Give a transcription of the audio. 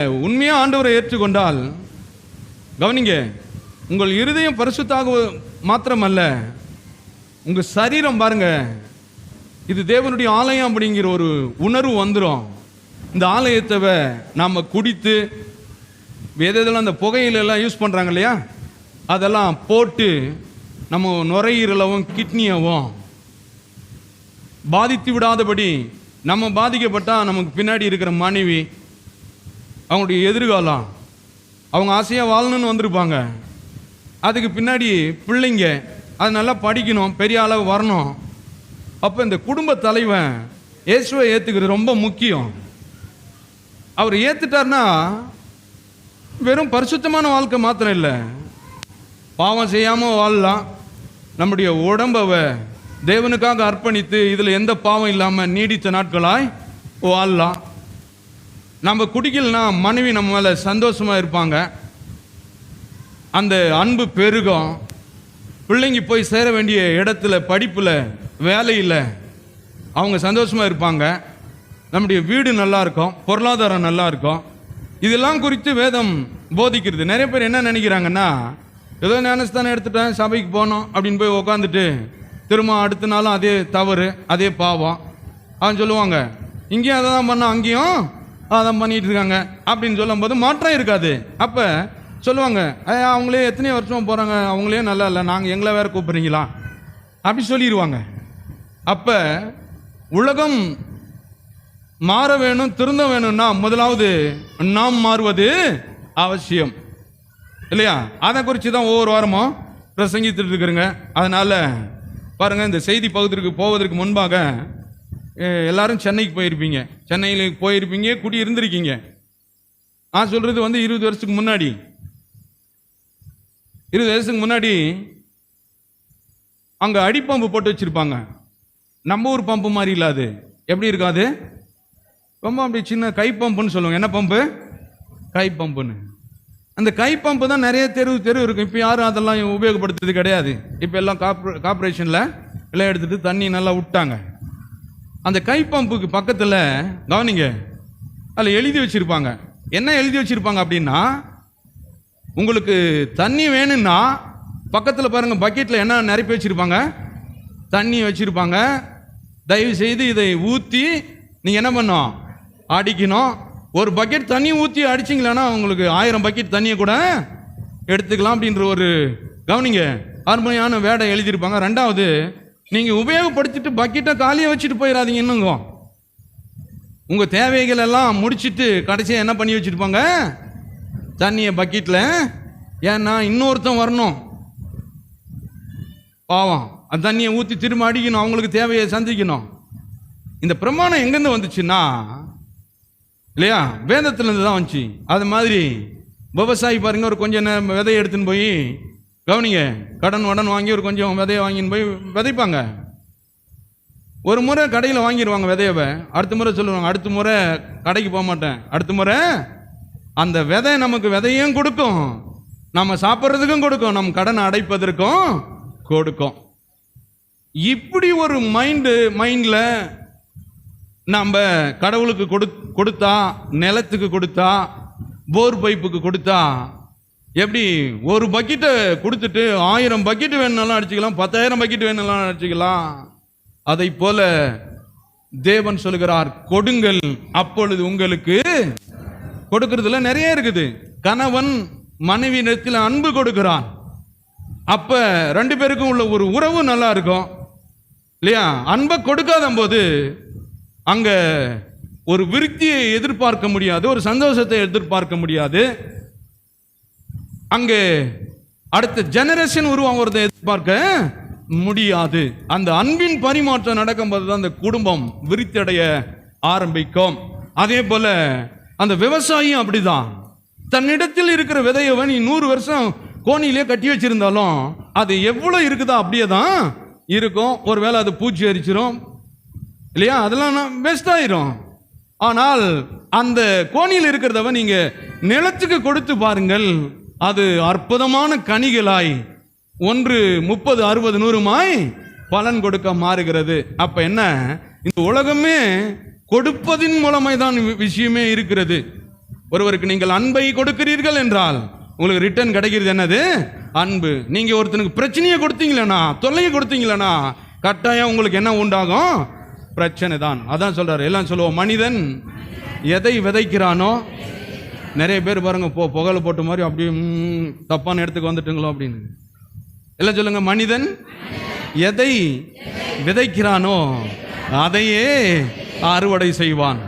உண்மையா ஆண்டவரை ஏற்றுக்கொண்டால் கவனிங்க, உங்கள் இருதயம் பரிசுத்தாக மாத்திரமல்ல, உங்க சரீரம் பாருங்க, இது தேவனுடைய ஆலயம் அப்படிங்கிற ஒரு உணர்வு வந்துடும். இந்த ஆலயத்தை நாம குடித்து எதெல்லாம் அந்த புகையிலெல்லாம் யூஸ் பண்றாங்க இல்லையா, அதெல்லாம் போட்டு நம்ம நுரையீரலவும் கிட்னியவும் பாதித்து விடாதபடி, நம்ம பாதிக்கப்பட்டா நமக்கு பின்னாடி இருக்கிற மனைவி, அவங்களுடைய எதிர்காலம், அவங்க ஆசையாக வாழணும்னு வந்திருப்பாங்க, அதுக்கு பின்னாடி பிள்ளைங்க அது நல்லா படிக்கணும், பெரிய அளவு வரணும். அப்போ இந்த குடும்ப தலைவன் இயேசுவை ஏற்றுக்கிறது ரொம்ப முக்கியம். அவர் ஏற்றுட்டார்னா வெறும் பரிசுத்தமான வாழ்க்கை மாத்திரம் இல்லை, பாவம் செய்யாமல் வாழலாம். நம்முடைய உடம்பை தேவனுக்காக அர்ப்பணித்து இதில் எந்த பாவம் இல்லாமல் நீடித்த நாட்களாய் வாழலாம். நம்ம குடிக்கலனா மனைவி நம்ம மேலே சந்தோஷமாக இருப்பாங்க, அந்த அன்பு பெருகும். பிள்ளைங்க போய் சேர வேண்டிய இடத்துல, படிப்பில், வேலையில் அவங்க சந்தோஷமாக இருப்பாங்க. நம்முடைய வீடு நல்லா இருக்கும், பொருளாதாரம் நல்லா இருக்கும். இதெல்லாம் குறித்து வேதம் போதிக்கிறது. நிறைய பேர் என்ன நினைக்கிறாங்கன்னா, ஏதோ ஞானஸ்தானம் எடுத்துட்டேன், சபைக்கு போனோம் அப்படின்னு போய் உக்காந்துட்டு திரும்ப அடுத்த நாளும் அதே தவறு, அதே பாவம். அவன் சொல்லுவாங்க, இங்கேயும் அதை தான் பண்ணோம், அங்கேயும் அதான் பண்ணிட்டு இருக்காங்க அப்படின்னு சொல்லும் போது மாற்றம் இருக்காது. அப்போ சொல்லுவாங்க, அவங்களே எத்தனை வருஷமாக போகிறாங்க, அவங்களே நல்லா இல்லை, நாங்கள் எங்களை வேற கூப்பிட்றீங்களா அப்படி சொல்லிடுவாங்க. அப்போ உலகம் மாற வேணும், திருந்த வேணும்னா முதலாவது நாம் மாறுவது அவசியம் இல்லையா? அதை குறித்து தான் ஒவ்வொரு வாரமும் பிரசங்கித்துட்டு இருக்கிறேங்க. அதனால் பாருங்கள், இந்த செய்தி பகுதிக்கு போவதற்கு முன்பாக எல்லாரும் சென்னைக்கு போயிருப்பீங்க, சென்னையில் போயிருப்பீங்க, குடி இருந்திருக்கீங்க. நான் சொல்கிறது 20 வருஷத்துக்கு முன்னாடி, 20 வருஷத்துக்கு முன்னாடி அங்கே அடிப்பம்பு போட்டு வச்சுருப்பாங்க. நம்ம ஊர் பம்பு மாதிரி இல்லாது. எப்படி இருக்காது? ரொம்ப அப்படி சின்ன கை பம்புன்னு சொல்லுவாங்க. என்ன பம்பு? கை பம்புன்னு. அந்த கை பம்பு தான் நிறைய தெரு இருக்கும். இப்போ யாரும் அதெல்லாம் உபயோகப்படுத்துறது கிடையாது. இப்போ எல்லாம் கார்பரேஷனில் எல்லாம் எடுத்துகிட்டு தண்ணி நல்லா விட்டாங்க. அந்த கை பம்புக்கு பக்கத்தில் கவனிங்க, அதில் எழுதி வச்சுருப்பாங்க. என்ன எழுதி வச்சுருப்பாங்க அப்படின்னா, உங்களுக்கு தண்ணி வேணும்னா பக்கத்தில் பாருங்கள், பக்கெட்டில் என்ன நிரப்பி வச்சுருப்பாங்க, தண்ணி வச்சுருப்பாங்க. தயவு செய்து இதை ஊற்றி நீங்கள் என்ன பண்ணணும், அடிக்கணும். ஒரு பக்கெட் தண்ணி ஊற்றி அடிச்சிங்களேன்னா உங்களுக்கு 1000 பக்கெட் தண்ணியை கூட எடுத்துக்கலாம் அப்படின்ற ஒரு கவனிங்க அருமையான வேடை எழுதியிருப்பாங்க. ரெண்டாவது, நீங்கள் உபயோகப்படுத்திட்டு பக்கெட்டை காலியாக வச்சுட்டு போயிடாதீங்க. இன்னுங்க உங்கள் தேவைகள் எல்லாம் முடிச்சுட்டு கடைசியாக என்ன பண்ணி வச்சுருப்பாங்க, தண்ணியை பக்கெட்டில். ஏன்னா இன்னொருத்தன் வரணும், பாவம், அந்த தண்ணியை ஊற்றி திரும்ப அடிக்கணும், அவங்களுக்கு தேவையை சந்திக்கணும். இந்த பிரமாணம் எங்கேருந்து வந்துச்சுன்னா இல்லையா, வேதத்திலேருந்து தான் வந்துச்சு. அது மாதிரி விவசாயி பாருங்க, ஒரு கொஞ்சம் விதையை எடுத்துன்னு போய் கவனிங்க, கடன் வாங்கி ஒரு கொஞ்சம் விதையை வாங்கின்னு போய் விதைப்பாங்க. ஒரு முறை கடையில் வாங்கிடுவாங்க விதையவை, அடுத்த முறை சொல்லுவாங்க, அடுத்த முறை கடைக்கு போக மாட்டேன், அடுத்த முறை அந்த விதை நமக்கு விதையும் கொடுக்கும், நம்ம சாப்பிட்றதுக்கும் கொடுக்கும், நம்ம கடனை அடைப்பதற்கும் கொடுக்கும். இப்படி ஒரு மைண்டில் நம்ம கடவுளுக்கு கொடுத்தா, நிலத்துக்கு கொடுத்தா, போர் பைப்புக்கு கொடுத்தா, எப்படி ஒரு பக்கெட்டை கொடுத்துட்டு 1000 பக்கெட் வேணும்னாலும் அடிச்சுக்கலாம், 10,000 பக்கெட் வேணும்னாலும் அடிச்சுக்கலாம். அதை போல தேவன் சொல்கிறார், கொடுங்கள் அப்பொழுது உங்களுக்கு. கொடுக்கறதுல நிறைய இருக்குது. கணவன் மனைவியிடத்தில் அன்பு கொடுக்கிறான், அப்ப 2 பேருக்கும் உள்ள ஒரு உறவு நல்லா இருக்கும் இல்லையா? அன்பை கொடுக்காத போது அங்க ஒரு விருத்தியை எதிர்பார்க்க முடியாது, ஒரு சந்தோஷத்தை எதிர்பார்க்க முடியாது. அங்கே அடுத்த ஜெனரேஷன் உருவாகிறதை எதிர்பார்க்க முடியாது. அந்த அன்பின் பரிமாற்றம் நடக்கும்போது தான் அந்த குடும்பம் விருத்தியடைய ஆரம்பிக்கும். அதே போல அந்த விவசாயியும் அப்படிதான். தன்னிடத்தில் இருக்கிற விதையவன் 100 வருஷம் கோணிலே கட்டி வச்சிருந்தாலும் அது எவ்வளவு இருக்குதோ அப்படியே தான் இருக்கும். ஒருவேளை அது பூச்சி அரிச்சிரும் இல்லையா, அதெல்லாம் வேஸ்ட் ஆயிரும். ஆனால் அந்த கோணியில் இருக்கிறதவன் நீங்க நிலத்துக்கு கொடுத்து பாருங்கள், அது அற்புதமான கனிகளாய் 1 30 60 100 பலன் கொடுக்க மாறுகிறது. அப்ப என்ன, இந்த உலகமே கொடுப்பதின் மூலமாய் தான் விஷயமே இருக்கிறது. ஒருவருக்கு நீங்கள் அன்பை கொடுக்கிறீர்கள் என்றால் உங்களுக்கு ரிட்டர்ன் கிடைக்கிறது என்னது? அன்பு. நீங்க ஒருத்தனுக்கு பிரச்சனையை கொடுத்தீங்களா, தொல்லையை கொடுத்தீங்களா, கட்டாயம் உங்களுக்கு என்ன உண்டாகும்? பிரச்சனை தான். அதான் சொல்றாரு. எல்லாம் சொல்லுவோம், மனிதன் எதை விதைக்கிறானோ. நிறைய பேர் பாருங்க, புகழ போட்ட மாதிரி அப்படியே தப்பான இடத்துக்கு வந்துட்டுங்களோ அப்படின்னு. எல்லாம் சொல்லுங்க, மனிதன் எதை விதைக்கிறானோ அதையே அறுவடை செய்வான்.